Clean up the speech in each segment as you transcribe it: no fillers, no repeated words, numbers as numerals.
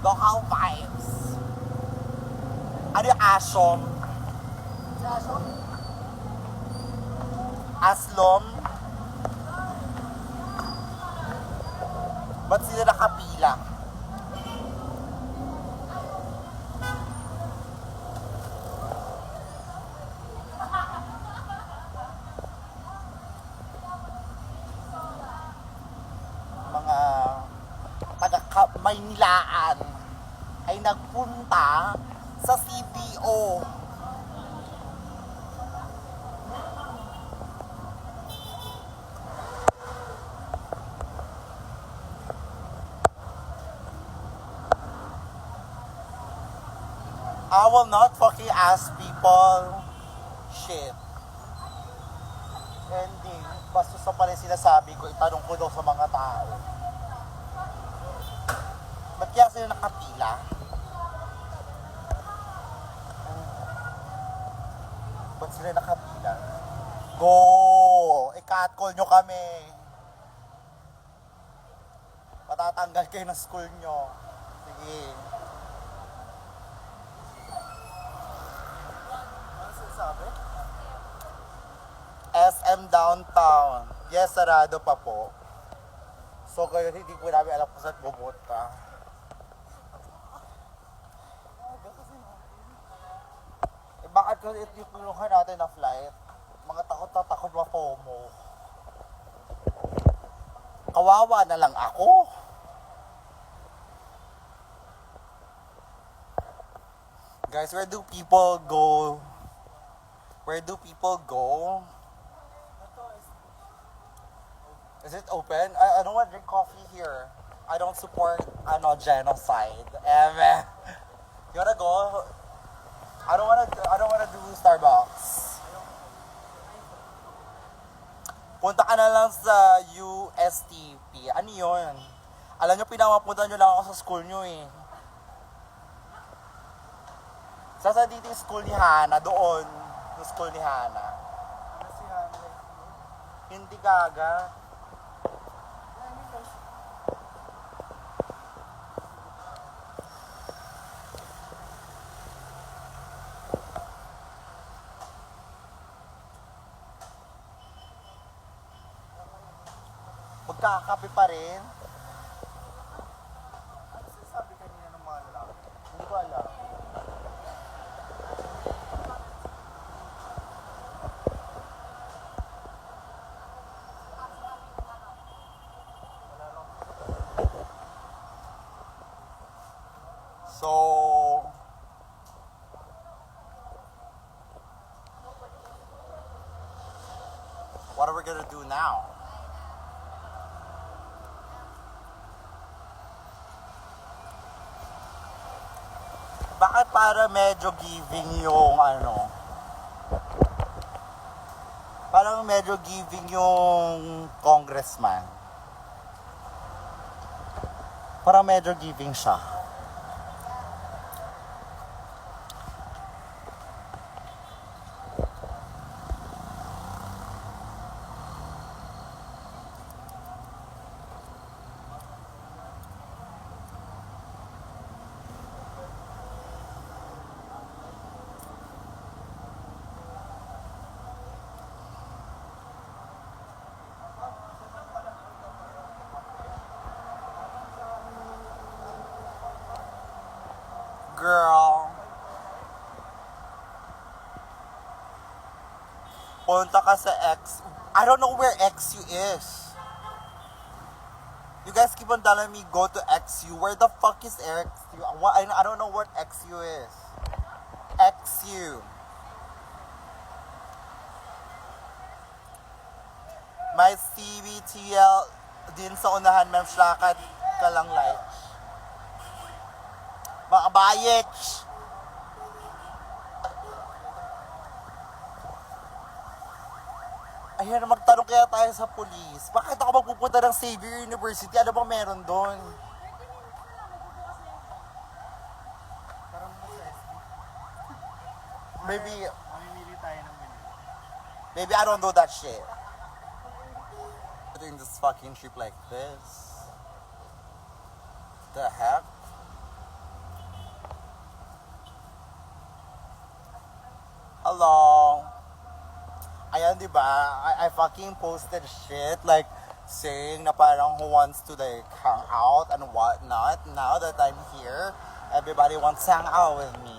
Local vibes. Ano yung asom? Aslom? Ba't sila nakapila? Mga taga-Maynilaan ay nagpunta sa CDO. I will not fucking ask people shit. Hindi. Basta sa pala sinasabi ko, itanong ko daw sa mga tao. Ba't kaya sila nakapila? Ba't sila nakapila? Go! I-catcall nyo kami. Matatanggal kayo ng school nyo. Sige. Sabi? SM Downtown. Yes, sarado pa po. So, kayo hindi ko namin alam kung saan pumunta. Eh, bakit kasi ito yung pinuha natin na flight? Mga takot na takot ma-FOMO. Kawawa na lang ako. Guys, where do people go? Where do people go? Is it open? I don't want to drink coffee here. I don't support genocide. You wanna go? I don't wanna do Starbucks. Punta ka na lang sa USTP. Ano yun? Alam nyo, pinamapunta nyo lang ako sa school nyo eh. Saan dito yung school ni Hana? Doon. Yung school ni Hana. Hindi gaga. Magkakape pa rin. Ano sinasabi kanina ng mga lalaki? Hindi ko alam. So, what are we gonna do now? Bakit para medyo giving yung parang medyo giving yung congressman. Parang medyo giving siya. Girl. Punta ka sa X. I don't know where XU is. You guys keep on telling me go to XU. Where the fuck is XU? I don't know what XU is. XU. May CBTL din sa unahan, ma'am. Shlakad ka lang like. Mga bayich! Ayan, magtanong kaya tayo sa police. Bakit ako magpupunta ng Xavier University? Ano bang meron doon? Maybe, Mamimili tayo ng menu. maybe I don't do that shit. Doing this fucking trip like this. The heck? hello. Ayan, di ba? I fucking posted shit like saying na parang who wants to like hang out and whatnot. Now that I'm here, everybody wants to hang out with me.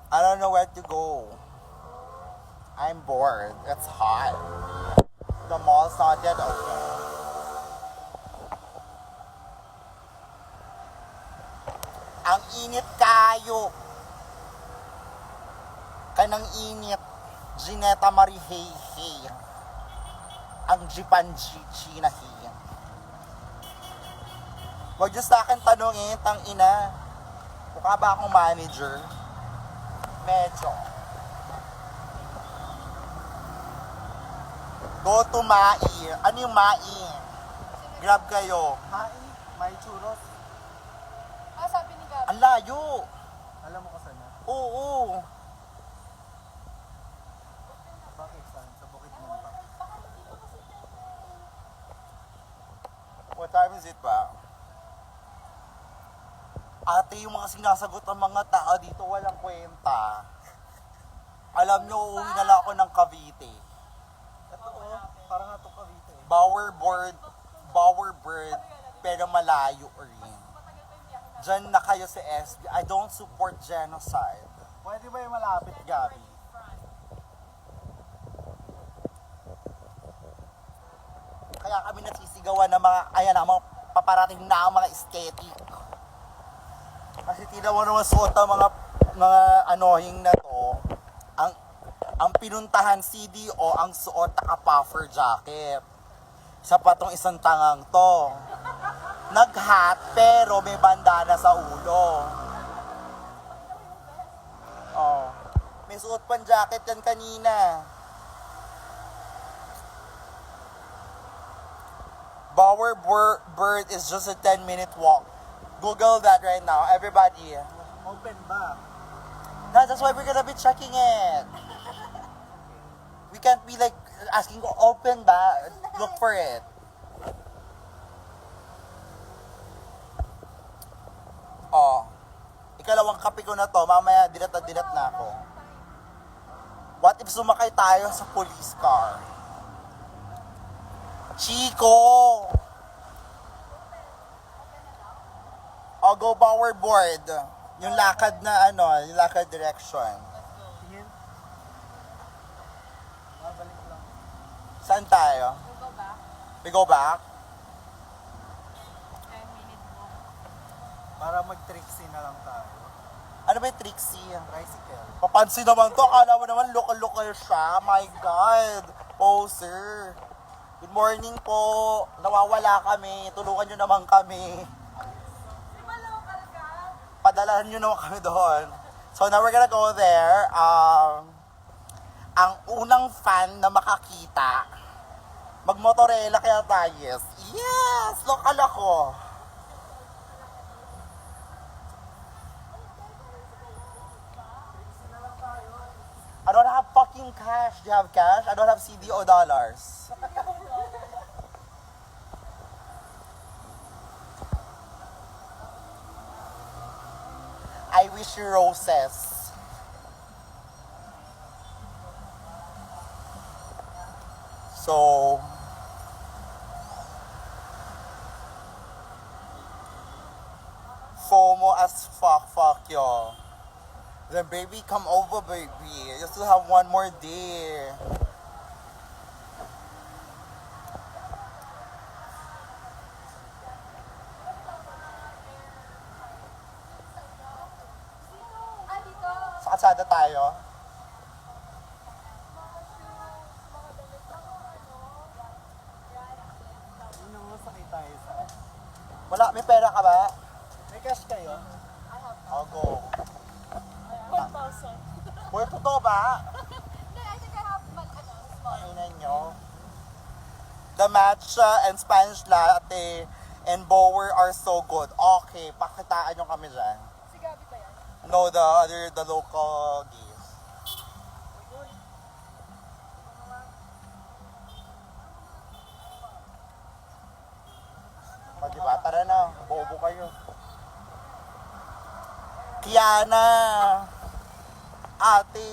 I don't know where to go. I'm bored. It's hot. The mall's not yet open. Ang init kayo. Kanang init. Gineta Marihey. Ang Jipanjichi na hiya. Huwag niyo sa akin tanongin, tang ina. Mukha ba akong manager? Medyo. Go to Mai. Ano yung Mai? Grab kayo. Mai, may churros. Sabi ni Gabi. Ang layo. Alam mo kasi na? Oo. Bakit saan? Sa Bukit Munta. What time is it ba? Ate, yung mga sinasagot ng mga tao dito walang kwenta. Alam nyo, uuwi na lang ako ng Cavite. Ito parang ato Cavite eh. Bowerbird, pero malayo rin. Diyan na kayo sa SB. I don't support genocide. Pwede ba yung malapit, Gabi? Kaya kami nasisigawan ng mga, ayan na, mga paparating na mga aesthetic. Kasi tila mo naman suot ang mga anohing na to. Ang pinuntahan CDO, ang suot naka-puffer jacket. Sa patong isang tangang to. Nag-hat, pero may bandana sa ulo. Oh. May suot pang jacket yan kanina. Bowerbird is just a 10-minute walk. Google that right now, everybody. Open ba? No, that's why we're gonna be checking it. We can't be like asking ko open ba? Look for it. Oh. Ikalawang kape ko na to, mamaya dilat na ako. What if sumakay tayo sa police car? Chico! O go board. Yung lakad na yung lakad direction. Tingin? Babalik lang. Saan tayo? We'll go back. We go back? 10-minute walk. Para mag-Trixie na lang tayo. Ano ba yung Trixie? Tricycle. Papansin naman to, akala mo naman local siya. My God! Poser! Good morning po. Nawawala kami. Tulungan nyo naman kami. Padalahan nyo naman kami doon. So now we're gonna go there. Ang unang fan na makakita, magmotorela kaya tayo. Yes! Local ako. I don't have fucking cash. Do you have cash? I don't have CD o dollars. I wish you roses. So, FOMO as fuck yo. Then baby, come over baby. You still have one more day. Dito. Sa kalsada tayo. Yun ang masakit tayo sa... Wala, may pera ka ba? May cash kayo? I'll go. 1,000. Boy, totoo ba? Hindi, I think I have small. Kainan nyo. The matcha and Spanish latte and Bower are so good. Okay, pakitaan nyo kami dyan. Si Gabi ba yan? No, the local gays. O diba, tara na, bobo kayo. Kiana, ate,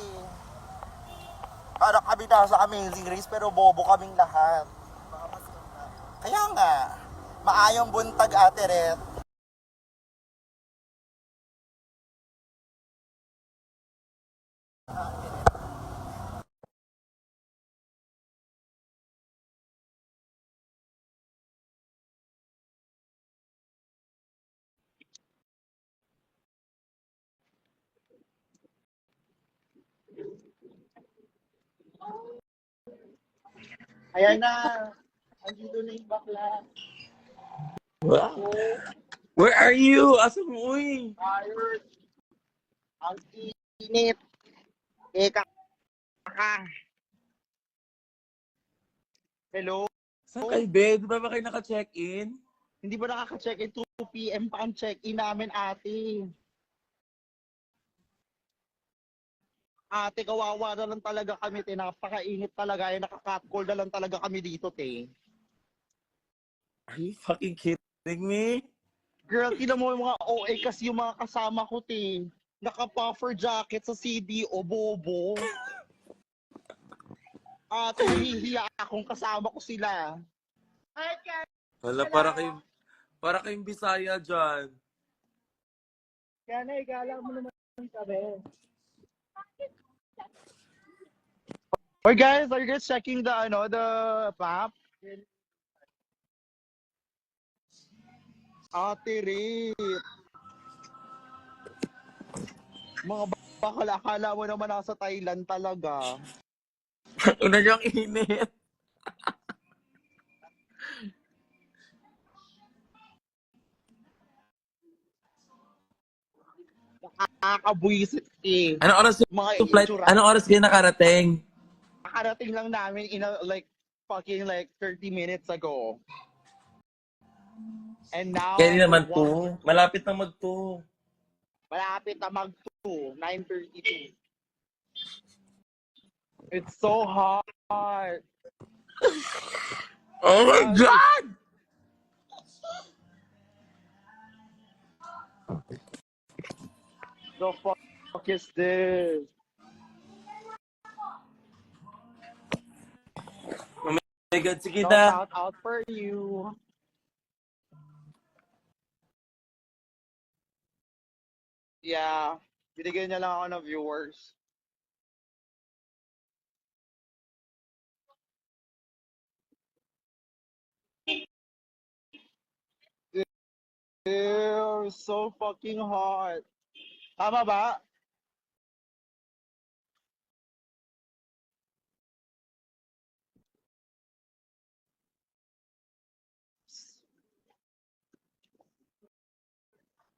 para kami nasa Amazing Race pero bobo kaming lahat. Baka mas ganda. Kaya nga, maayong buntag ate Ret. Ayan na, andito na yung bakla. Wow. Where are you? Asa mo, uy? Tired. Ang init. Eka ka. Hello? Saan kayo, be? Di ba kayo naka-check-in? Hindi ba nakaka-check-in? 2 p.m. pa ang check-in namin, ate. Ate, kawawa na lang talaga kami, te. Napakainit talaga. Nakaka-cold na lang talaga kami dito, te. Are you fucking kidding me? Girl, tinan mo yung mga OA kasi yung mga kasama ko, te. Naka-puffer jacket sa CDO, bobo. Ate, nahihiya akong kasama ko sila. Wala, para kayong Bisaya dyan. Kaya na, igala mo naman sabi. Or guys, are you guys checking the map? Ate Rit. Mga bakal, akala mo naman nasa Thailand talaga. Una niyang init. Nakakabwisit eh. Anong oras Mga yung flight? itsura. Anong oras kayo nakarating? Nakarating lang namin in like fucking like 30 minutes ago. And now, Kaya we're naman to. Malapit na mag-to. malapit na mag-2, 9:32. It's so hot. Oh my God! The fuck is this? Oh my God, sige No na. shout out for you. Yeah. Binigyan niya lang ako ng viewers. Ew, so fucking hot. Tama ba?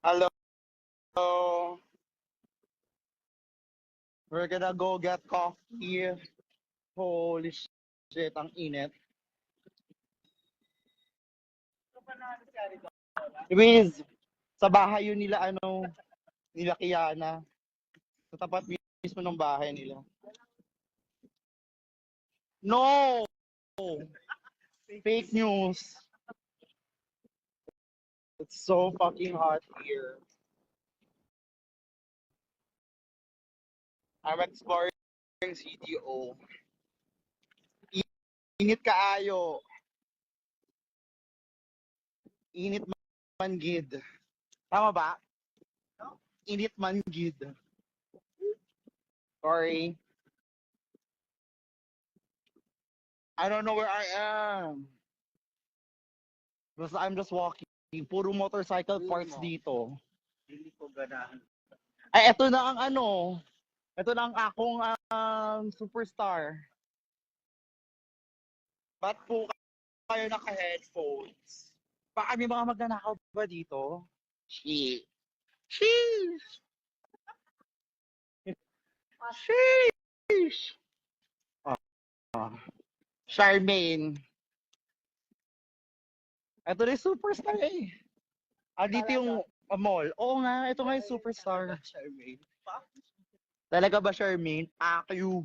Hello. We're gonna go get coffee. Holy shit, ang init. Wiz, sa bahay yun nila nila Kiana. Sa tapat mismo ng bahay nila. No! Fake news. It's so fucking hot here. I'm exploring CDO. Init kaayo. Init man gid. Tama ba? Init man gid. Sorry. I don't know where I am. Basta I'm just walking. Puro motorcycle parts dito. Hindi ko ganahan. Ay, eto na ang Ito na ang akong superstar. Ba't po kayo naka-headphones? Baka may mga magnanakaw ba dito? Sheesh. Sheesh. Sheesh. Ah. Charmaine. Ito na yung superstar eh. Dito yung mall. Oo nga, ito nga yung superstar. Charmaine. Talaga ba, Charmaine? Akyu.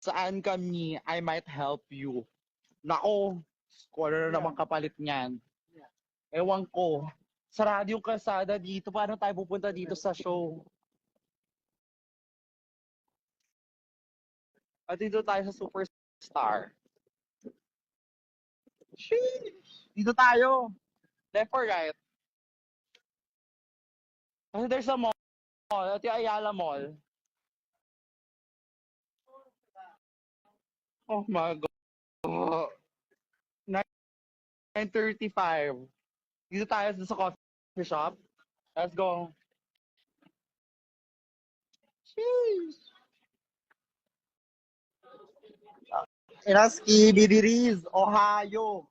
Saan kami? I might help you. Nako, kung ano na naman kapalit niyan. Ewan ko. Sarado yung kalsada dito. Paano tayo pupunta dito sa show? At dito tayo sa Superstar. Sheesh! Dito tayo. Left or right? Kasi there's a mall. Ito yung Ayala Mall. Oh my God. 9:35. Dito tayo sa coffee shop. Let's go. Sheesh! Inaski, Bidiriz, Ohio.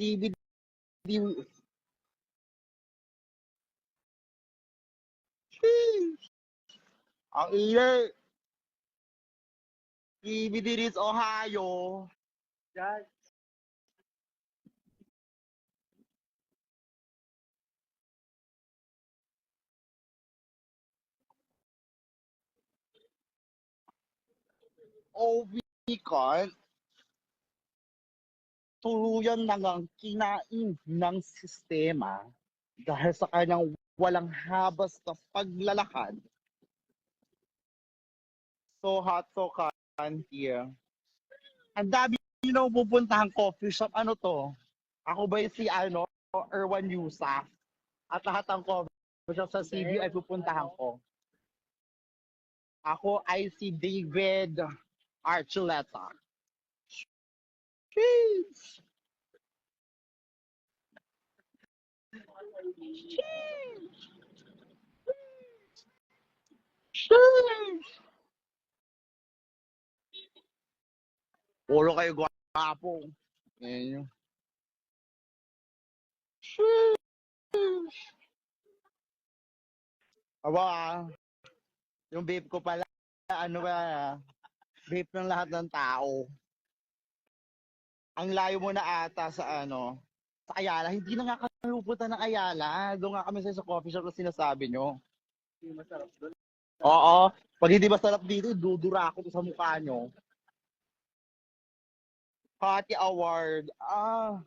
TBD. Sheesh! Ang ingay. Bidiriz, Ohio. Yan. Omicron, tuluyan na ngang kinain ng sistema dahil sa kanyang walang habas na paglalakad. So hot, so can here. Ang dami nyo pupuntahan coffee shop. Ano to? Ako ba yung si Erwan Yusa? At lahat ng coffee shop sa CB ay pupuntahan ko. Ako ay si David Archuleta. Sheesh! Sheesh! Puro kayo gwapo. Yan yun. Sheesh! Aba, yung vape ko pala, ano ba, vape ng lahat ng tao. Ang layo mo na ata sa sa Ayala. Hindi na nga kami pupunta ng Ayala. Doon nga kami sa coffee shop na sinasabi nyo. Masarap doon. Oo. Pag hindi masarap dito, dudura ako sa mukha nyo. Party Award. Ah.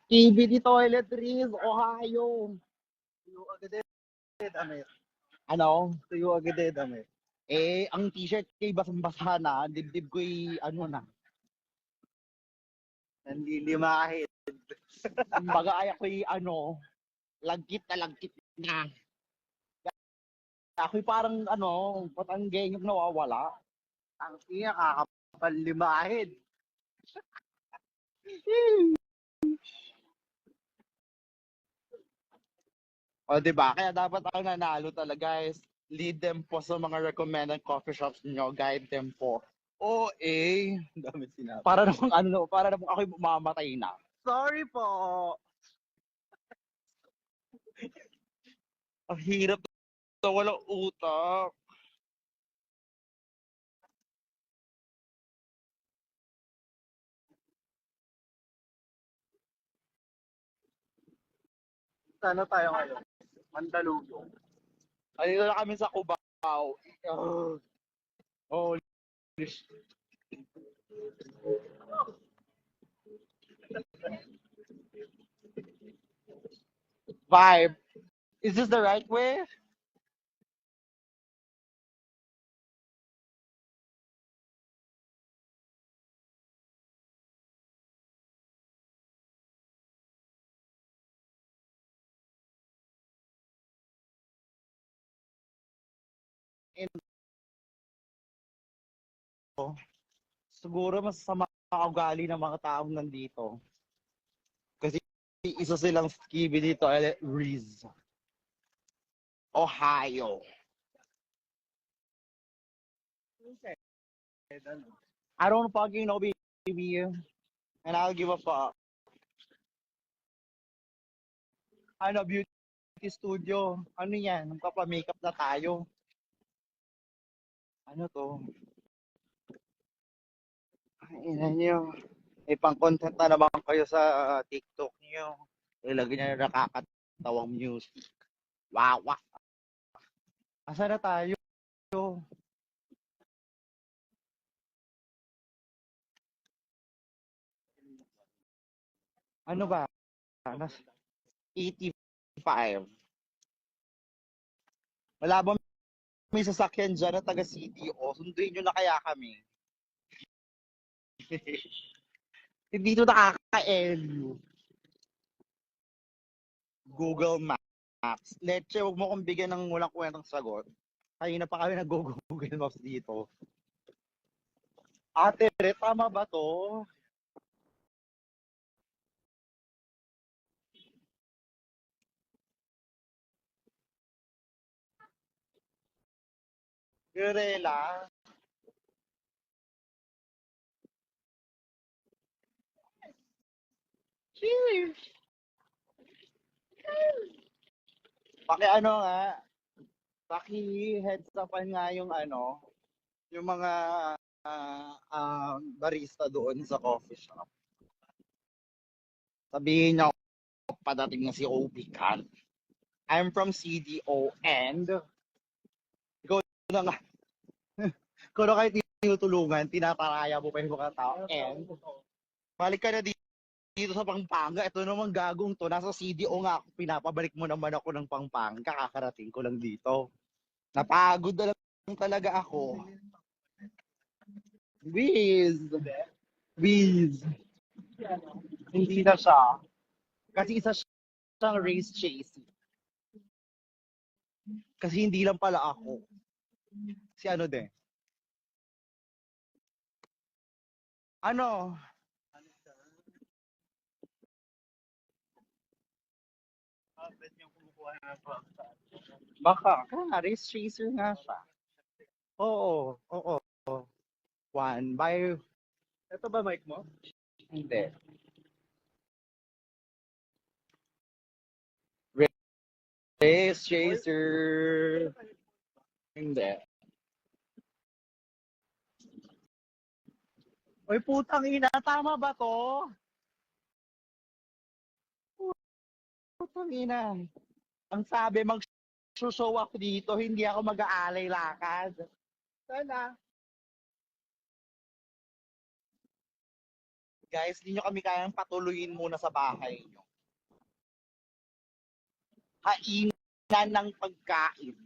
TBD Toiletries, Ohio. Tuyo agad damit. Ano? Tuyo agad damit. Eh, ang t-shirt kay basang-basa na, dibdib ko'y na, nandilimahin. Kumbaga ay ako'y lagkit na. Ako'y parang patanggengyong nawawala. Ang iya, kakapalimahin. O, diba? Kaya dapat ang nanalo talaga guys. Lead them po sa mga recommended coffee shops niyo. Guide them po. O, dami sinabi. Para namang ako'y mamamatay na. Sorry po. Ang hirap na walang utak. Sana tayo ngayon? Mandaluyong. Ayun na kami sa Cubao. Oh, vibe. Is this the right way? Siguro mas sa mga ugali ng mga taong nandito. Kasi isa silang skibi dito, Riz. Ohio. I don't fucking know, baby. And I'll give a fuck. Beauty studio. Ano yan? Magpapa-makeup na tayo. Ano to? Ina nyo. May pang-content na naman kayo sa TikTok nyo. Ilagay nyo na nakakatawang music. Wow, wow. Asa na tayo? Ano ba? Nas 85. Wala ba may sasakyan dyan na taga CDO? Sunduin nyo na kaya kami. Hindi ito nakaka-LU. Google Maps. Leche, huwag mo kong bigyan ng walang kwentang sagot. Kanina pa kami nag-Google Maps dito. Ate, tama ba to? Girela? Cheers! Ano nga, heads upan nga yung yung mga barista doon sa coffee shop. Sabihin niyo, padating na si Obi Can. I'm from CDO and ikaw na nga, kung kayo tinutulungan, tinataraya mo pa yung mga tao and balik ka na dito sa Pampanga. Ito naman gagong to, nasa CDO nga ako, pinapabalik mo naman ako ng Pampanga, kakarating ko lang dito. Napagod na lang talaga ako. Wiz! Wiz! Hindi na siya. Kasi isa siyang race chasing. Kasi hindi lang pala ako. Si ano din. Ano? Baka. Race chaser nga siya. Oo. Oo. One by... Ito ba mic mo? Hindi. Race chaser. Hindi. Uy, putang ina, tama ba to? Putang ina. Ang sabi, mag-show ako dito, hindi ako mag-aalay lakad. Sana. Guys, hindi nyo kami kayang patuloyin muna sa bahay nyo. Hainan ng pagkain.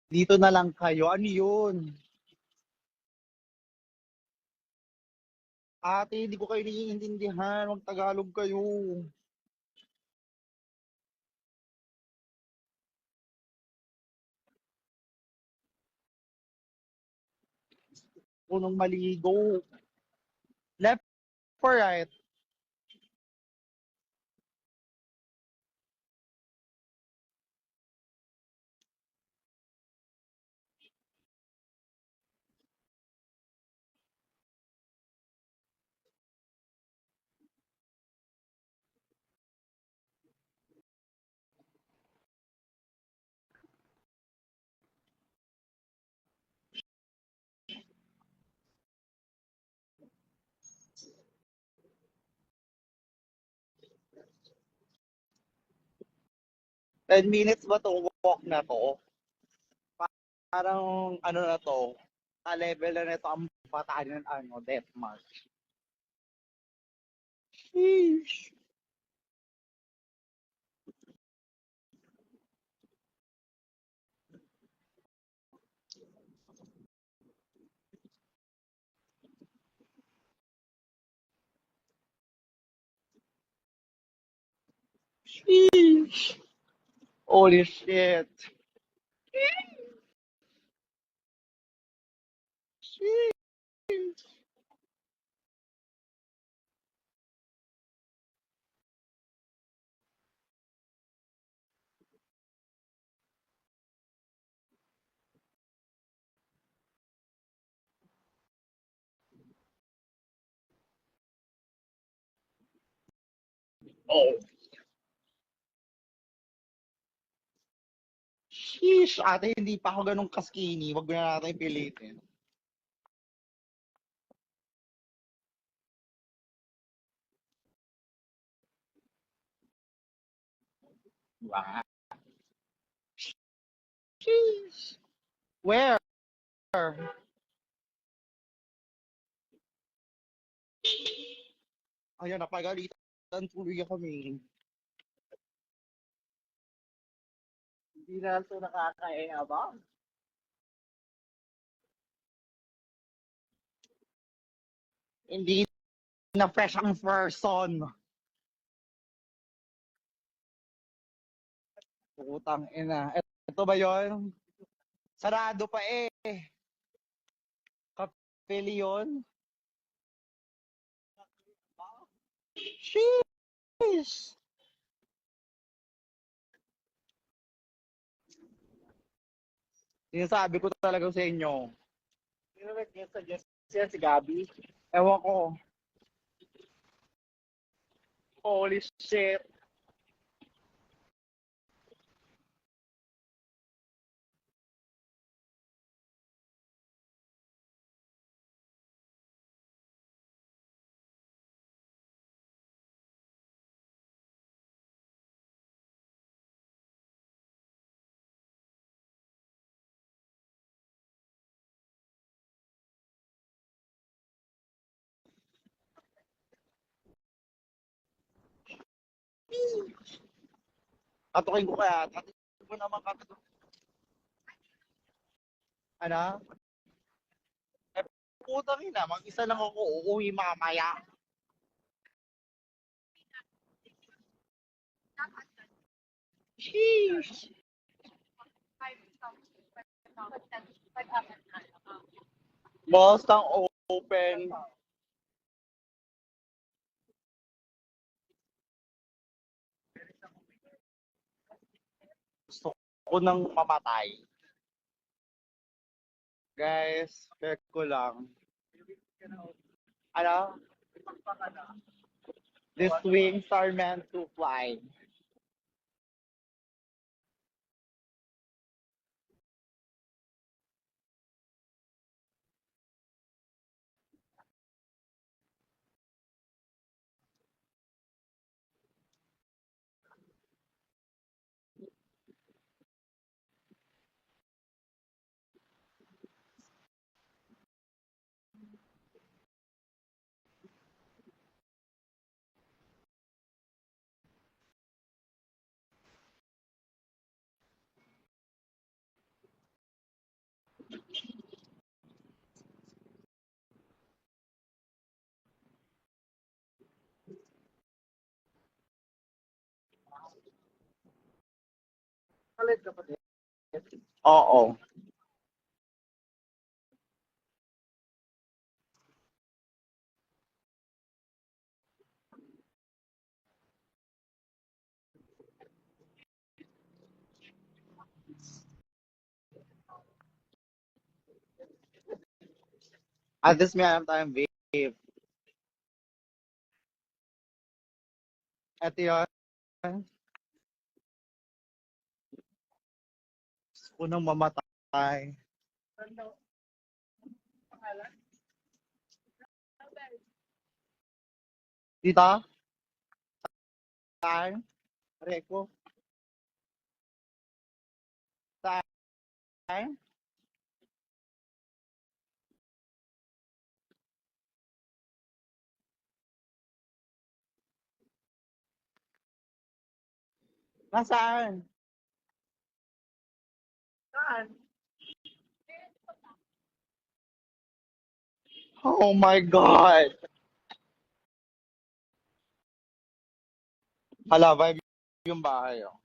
Dito na lang kayo. Ano yun? Ate, hindi ko kayo naiintindihan. Mag-Tagalog kayo. Unang maligo. Left or right? Ten minutes ba to walk na to? Parang ano na to? Ka-level na nito ang bataan ng death march. Sheesh. Sheesh. Holy shit. Sheesh. Oh. Sheesh, ate, hindi pa ako ganun ka-skinny. Wag na natin pilitin. Wow. Sheesh. Where? Ayan, napagalitan tuloy kami. Hindi na ito nakakaya ba? Hindi na fresh ang person. Putang ina. Ito ba yon? Sarado pa eh. Kapili yun. Sheesh. Sinasabi ko talaga sa inyo. Sino nag-suggest siya si Gabi? Ewan ko. Holy shit. Katukin ko kaya. Katukin ko naman katukin. Ano? Eh, putang ina. Mag-isa lang ako uuwi mamaya. Sheesh. Malls kang open. Gusto ko nang mamatay. Guys, check ko lang. Ano? These wings are meant to fly. Oo. At this meron tayong vape. Ito yun. Gusto ko nang mamatay. Dito? Saan? Reko? Saan? Nasaan? Saan? Oh my God! Hala, vibe yung bahay. Oh.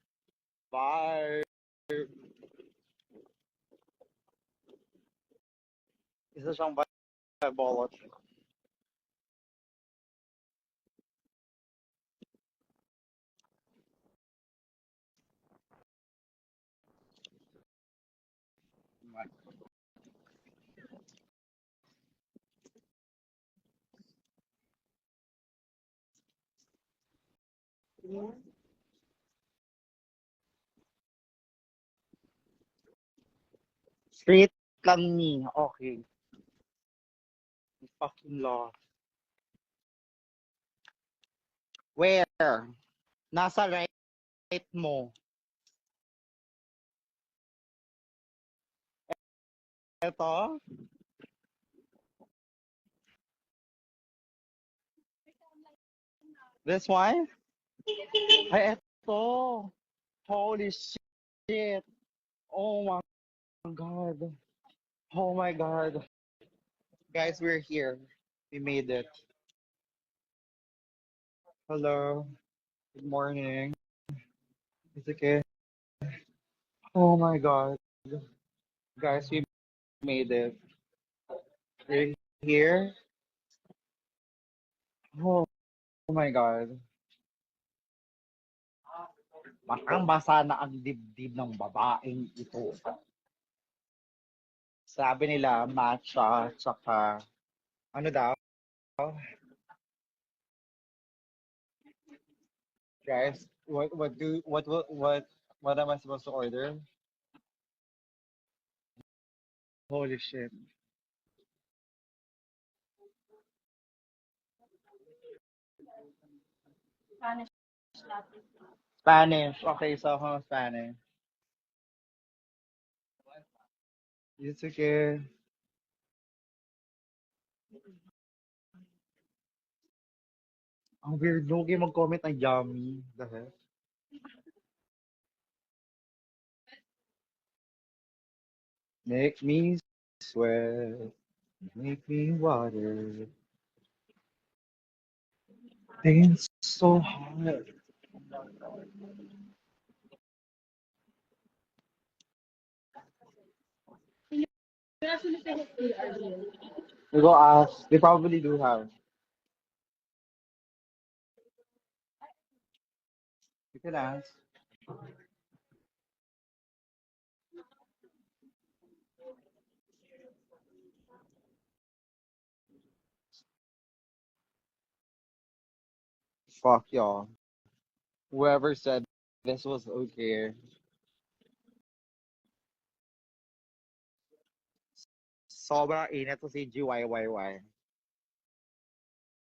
Bye! Isa siyang vibe bolot. Straight lang ni. Okay. Fucking law. Where? Nasa right mo. Ito? This one? Ay, ito. Holy shit. Oh my God. Oh my God. Guys, we're here. We made it. Hello. Good morning. It's okay. Oh my God. Guys, we made it. We're here. Oh my God. Parang basa na ang dibdib ng babaeng ito. Sabi nila, matcha, tsaka, ano daw? Guys, what am I supposed to order? Holy shit. Spanish latte. Spanish. Okay, so ako Spanish. It's okay. Ang weird no, kayo mag-comment ng yummy. The heck? Make me sweat. Make me water. It's so hot. We go ask. They probably do have. You can ask. Fuck y'all. Whoever said this was okay. Sobrang init to si GYYY.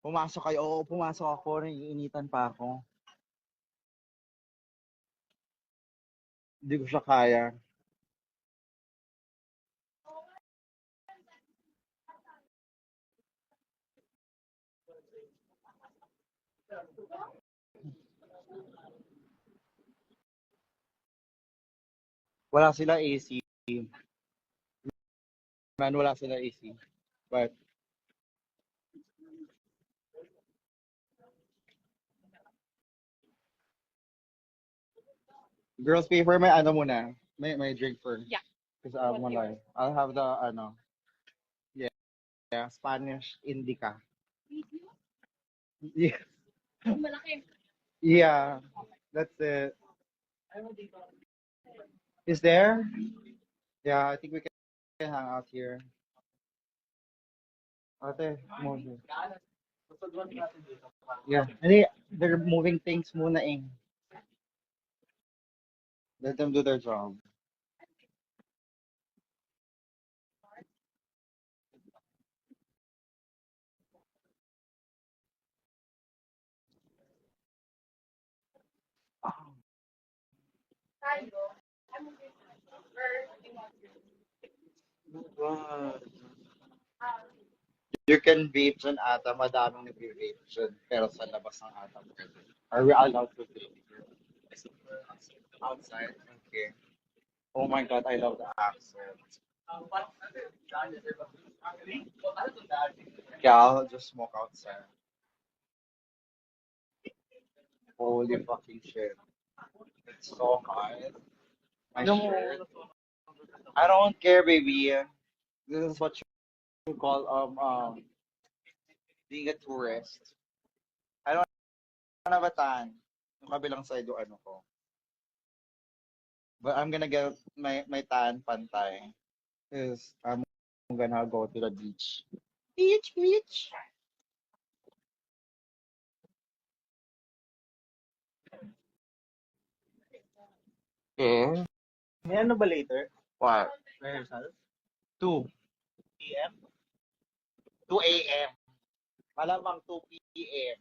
Pumasok kayo. Oo, pumasok ako. Naiinitan pa ako. Hindi ko siya kaya. Wala sila AC. Man, wala sila AC. But, girls paper, may ano muna. May drink first. Yeah. Because I'm wala. I'll have the, ano, yeah, Spanish Indica. Yeah, Malaki. yeah, that's it. Is there? Yeah, I think we can hang out here. Ate, come on here. Yeah. Hindi, they're moving things muna eh. Let them do their job. Wow. You can vape dyan ata, madaming nag-vape dyan. Pero sa labas ng ata. Are we allowed to vape here? Outside? Okay. Oh my God, I love the accent. Yeah, I'll just smoke outside. Holy fucking shit. It's so hot. My shirt. I don't care, baby. This is what you call being a tourist. I don't have a tan. Yung kabilang side yung ano ko. But I'm gonna get my tan pantay. Because I'm gonna go to the beach. Beach, beach. Eh? May ano ba later? What? Rehearsal? 2 PM? 2 a.m. Malamang 2 p.m.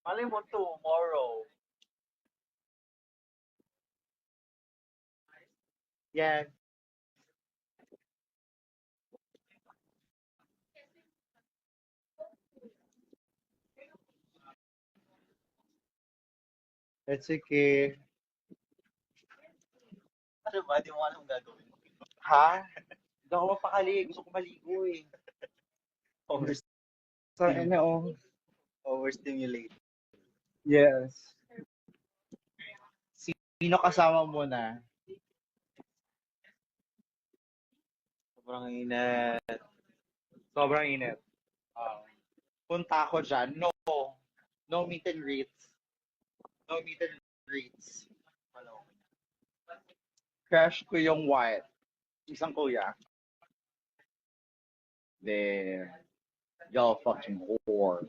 Malay mo tomorrow. Yes. It's okay. Ano ba? Di mo alam ang gagawin. Ha? Hindi ako mapakali. Gusto ko maligo eh. Sa ano? Overstimulate. Yes. Sino kasama mo na? Sobrang inat. Sobrang init. Punta ako dyan. No. No meet and greets. No meet and greets. Ano? Crush ko yung white. Isang kuya. Then, y'all fucking whore.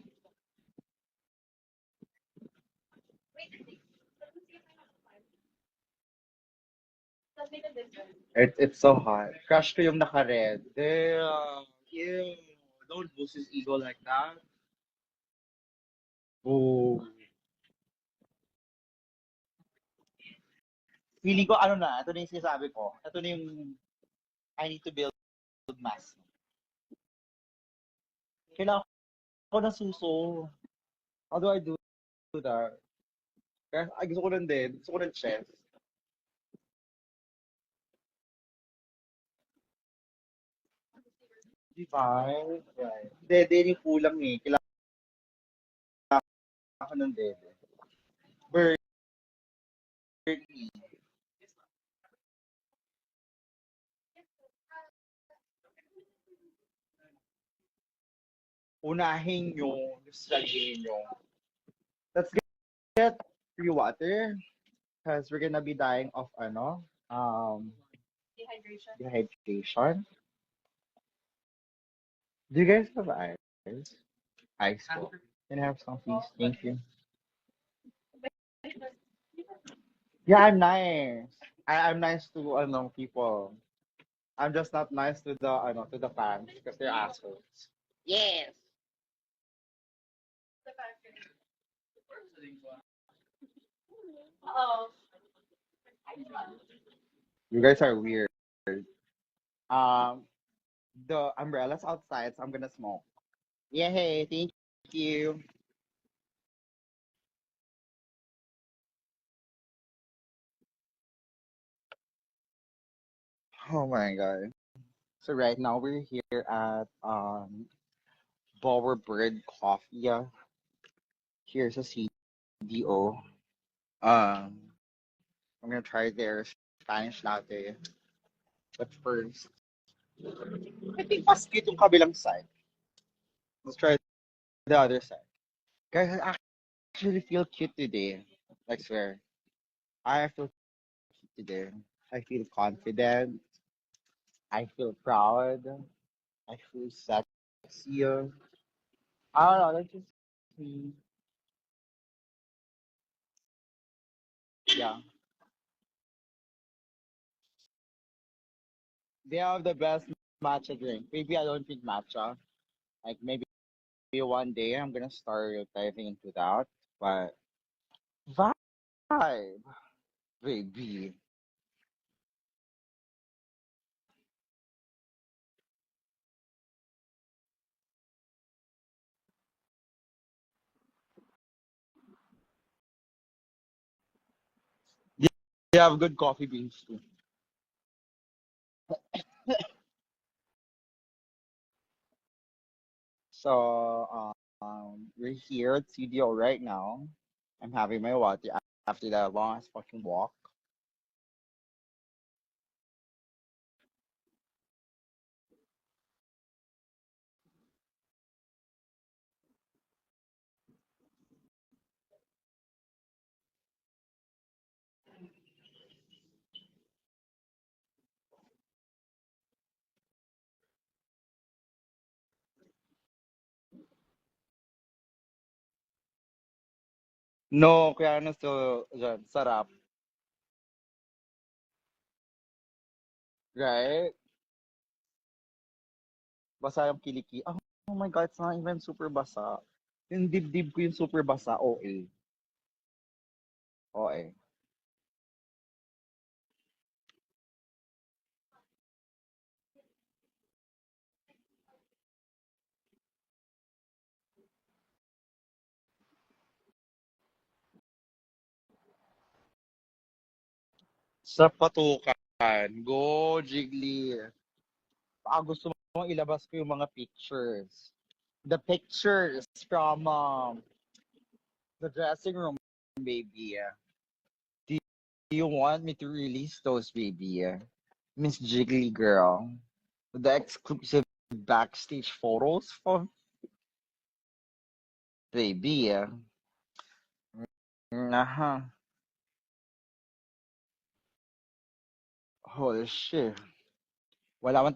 It's so hot. Crush ko yung naka-red. Damn. Ew. Don't boost his ego like that. Oh. Feeling ko ano na, ito na yung sinasabi ko. Ito na yung I need to build mass. Kailangan ko ng suso. How do I do that? Kaya, ay, gusto ko lang din. Gusto ko ng chest. Di ba? Right. Dede yung kulang eh. Kailangan ko ng dede. Bernie. Unahin nyo. Sabihin nyo. Let's get free water. Because we're gonna be dying of Dehydration. dehydration. Do you guys have ice? Ice po. Can I have some, please? Thank you. Yeah, I'm nice. I'm nice to people. I'm just not nice to the fans because they're assholes. Yes. Oo. You guys are weird. Um, the umbrella's outside, so I'm gonna smoke. Yay! Thank you. Oh my god. So right now we're here at Bowerbird Coffee. Here's a CDO. I'm gonna try their Spanish latte. But first, I think mas cute yung kabilang side. Let's try the other side. Guys, I actually feel cute today. I swear. I feel cute today. I feel confident. I feel proud. I feel sexy. I don't know, that's just me. Yeah. They have the best matcha drink. Maybe I don't drink matcha. Like maybe one day I'm gonna start diving into that. But vibe, baby. They have good coffee beans too. So we're here at CDO right now. I'm having my water after that long ass fucking walk. No, kaya ano so dyan, sarap. Right? Basa yung kiliki. Oh my God, it's not even super basa. Yung dibdib ko yung super basa. OA. OA. Sa patukan. Go, Jiggly. Gusto mong ilabas ko yung mga pictures. The pictures from the dressing room, baby. Do you want me to release those, baby? Miss Jiggly girl. The exclusive backstage photos from baby. Uh-huh. Holy shit. Wala man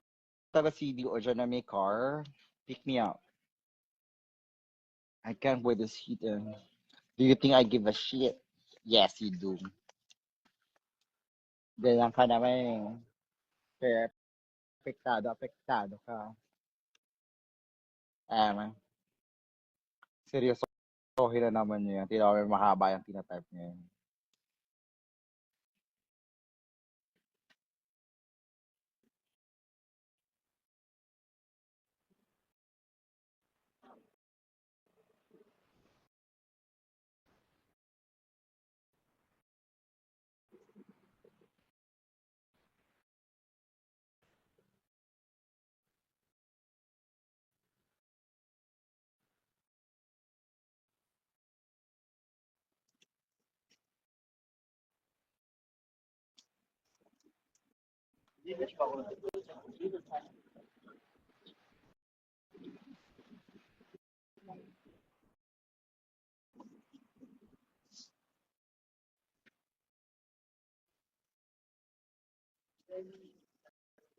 taga CDO dyan na may car. Pick me up. I can't wait this heat. Do you think I give a shit? Yes, you do. Ganyan ka naman eh. Kaya apektado ka. Seryosohin na naman niya. Tila may mahaba yung tinatype niya.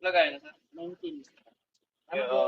Lagay na sa 19. Ano po?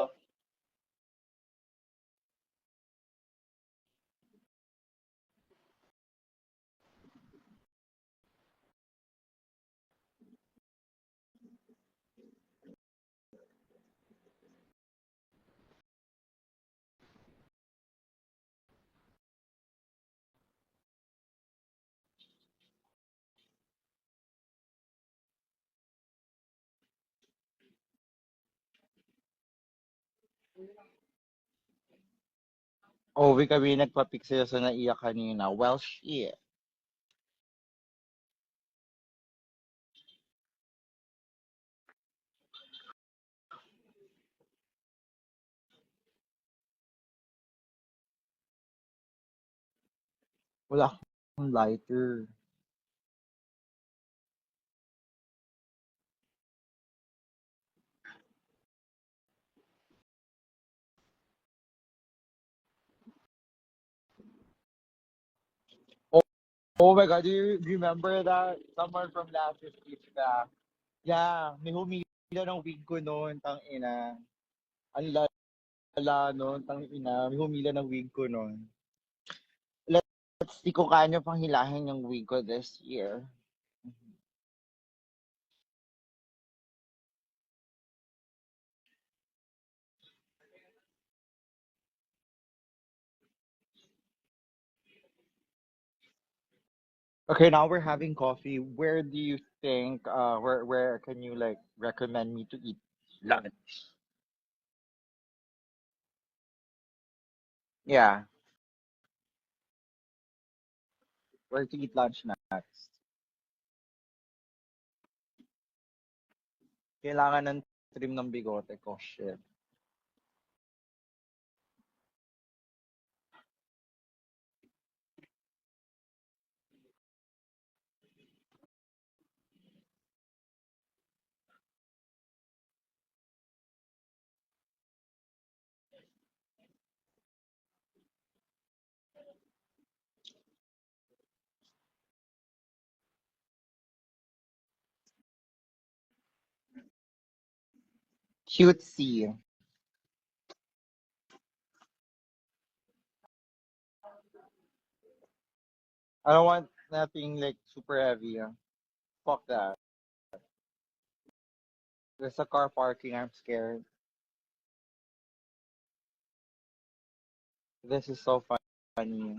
Oh, we kami nagpa-pixel sa naiyak kanina. Well, shit. Wala akong lighter. Oh my God, do you remember that? Someone from last speech ka. Yeah, may humila ng wig ko noon, tang ina. Ang lala noon, tang ina. May humila ng wig ko noon. Let's see kung kaya nyo pang hilahin yung wig ko this year. Okay, now we're having coffee. Where do you think, where can you like recommend me to eat lunch? Yeah, where to eat lunch next? Kailangan ng trim ng bigote ko, shit. Cutesy. I don't want nothing like super heavy. Fuck that. There's a car parking. I'm scared. This is so funny.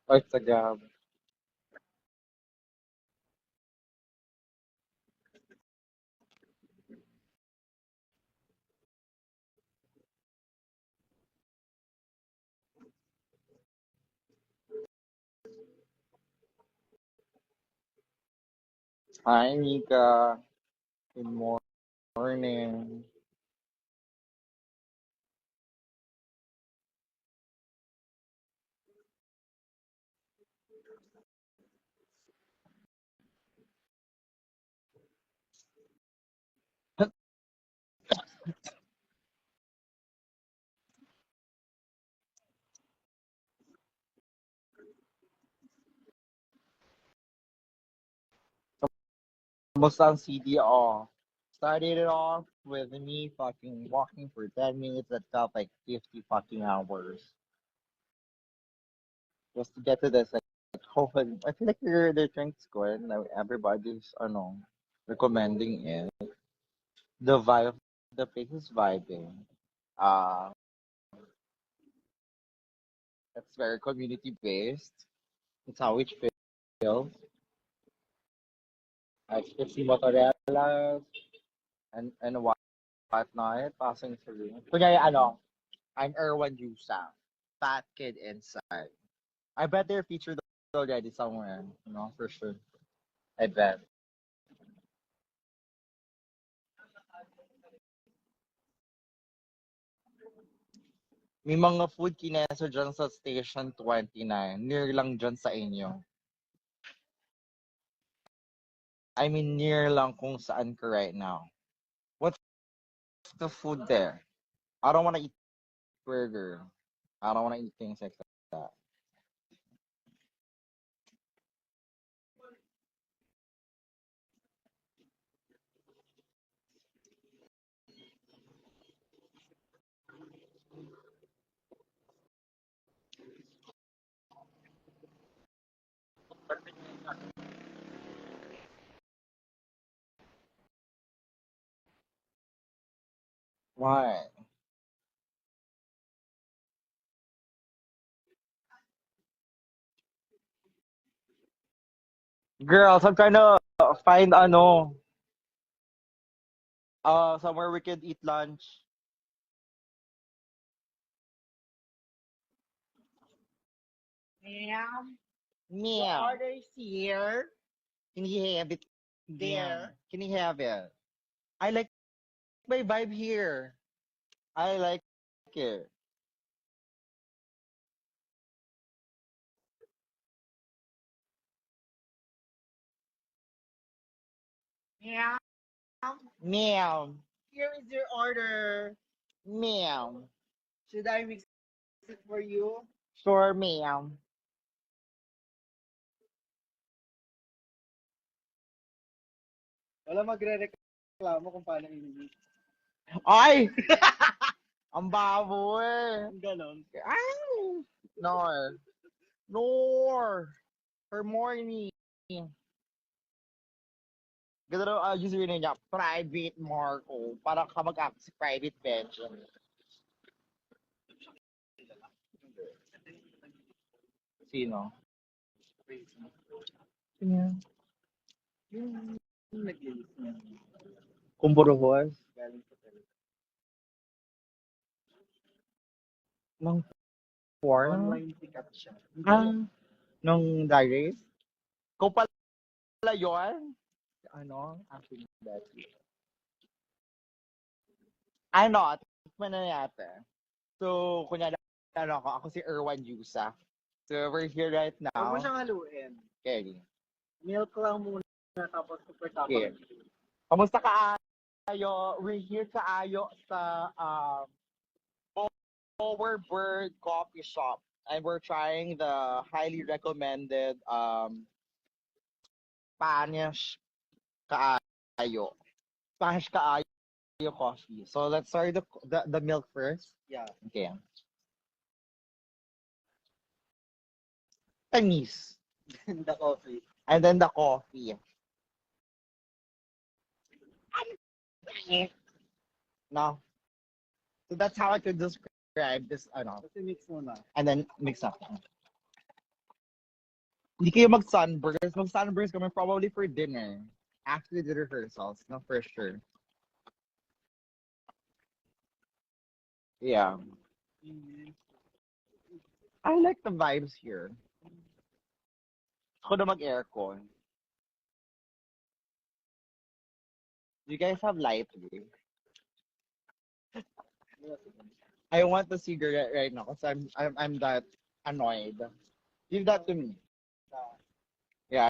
Oh, it's a grab. Hi, Mika. Good morning. Kamusta ang CDO? Started it off with me fucking walking for 10 minutes that felt like 50 fucking hours. Just to get to this, like hopefully, I feel like their drink's good. Now everybody's, recommending it. The vibe, the place is vibing. Uh, it's very community based. It's how it feels. I can see motorelas and whatnot passing through. Kunyari, I'm Erwan Yusa, fat kid inside. I bet they're featured already somewhere, for sure. I bet. May mga food kineso dyan sa Station 29. Near lang dyan sa inyo. I mean, near lang kung saan ka right now. What's the food there? I don't want to eat burger. I don't want to eat things like that. Why? Girls, I'm trying to find somewhere we can eat lunch. Ma'am, the Meow. order is here. Can you have it there? Can you have it? I like my vibe here. I like it. Meow. Meow. Here is your order. Meow. Should I mix it for you? Sure, meow. Wala magre-reklamo kung paano i-mix. Ay! Ang baboy. Ganon. Ay! Nor. Nor. For morning. Ganda daw, username niya, Private Marco. Parang kamag-anak si Private Benjamin. Sino? Sino? Yung nag-list niya. Kumburuhos? Galing sa tele. Ng porn? Online pick-up siya. Ah, nung diaries? Kung pala yun? Actually, that's it. Tikman na natin. So, kunyari, ako si Erwan Yusa. So, we're here right Huwag mo now. siyang haluin. Kelly. Milk lang muna tapos super tapos. Okay. Kamusta ka, Ayo? We're here sa Ayo sa Overbird Coffee Shop. And we're trying the highly recommended Spanish Kaayo. Spanish Kaayo. your coffee. So let's start the milk first. Yeah. Okay. Tamis. The coffee. And then the coffee. No. So that's how I could describe this, ano. Kasi mix muna. And then mix up. Hindi kayo mag-sunburst. Mag-sunburst kami probably for dinner. After the rehearsals. No, for sure. Yeah. I like the vibes here. Ako na mag-aircon. You guys have light today? I want the cigarette right now because I'm that annoyed. Give that to me. Yeah.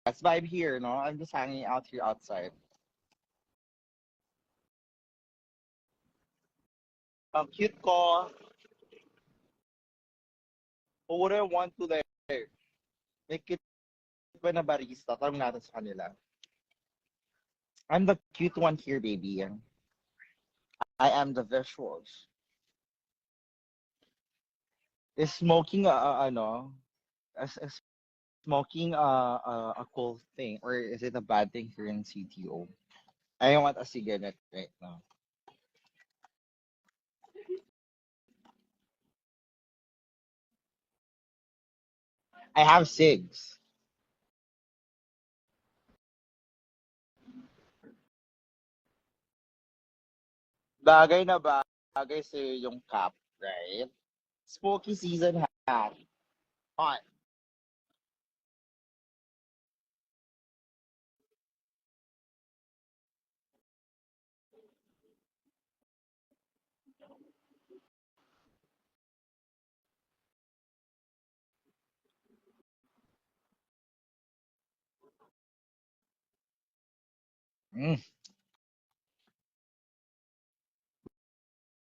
Let's vibe here, no? I'm just hanging out here outside. Ang cute ko. Who wouldn't want to like make it na barista? Tanong natin sa kanila. I'm the cute one here, baby. I am the visuals. Is smoking is smoking a cool thing or is it a bad thing here in CTO? I want a cigarette right now. I have cigs. Bagay na bagay sa yung cap, right? Smoky season hat. Hot. Mm.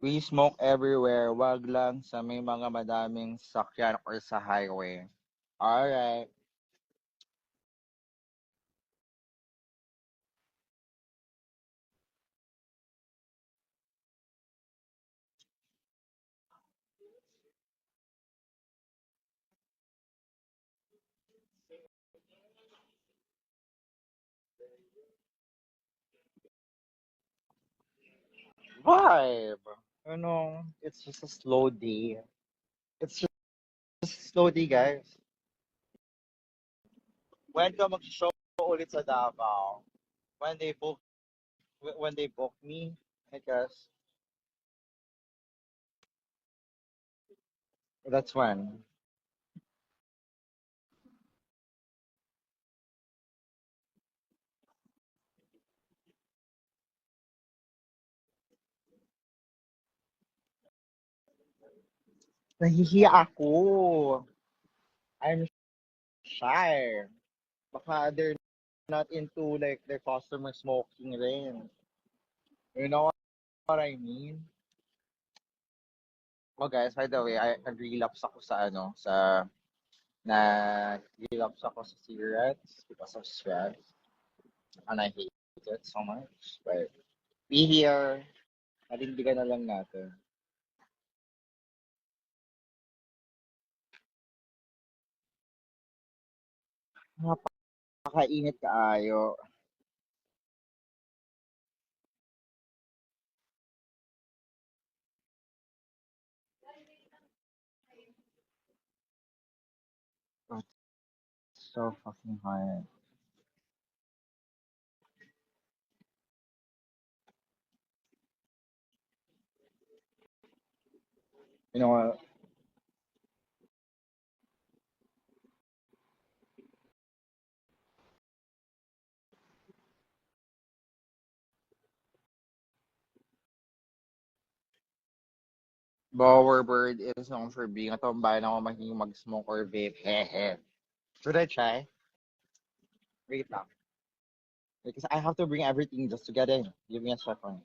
We smoke everywhere. Wag lang sa may mga madaming sakyan or sa highway. Alright. Vibe. You know, it's just a slow day. It's just a slow day, guys. When ka mag-show ulit sa Davao? When they book me, I guess. That's when. Nahihiya ako. I'm shy. Baka they're not into like their customer smoking rin. You know what I mean? Oh guys, by the way, I relapse ako sa relapse ako sa cigarettes because of stress. And I hate it so much. But be here, nalindigan na lang natin. Napakainit kaayo. Oh, it's so fucking hot. You know what? Bowerbird is known for being a tombayan ako maging mag-smoke or vape. Hehe. Should I try? Wait lang. Because I have to bring everything just to get in. Give me a second.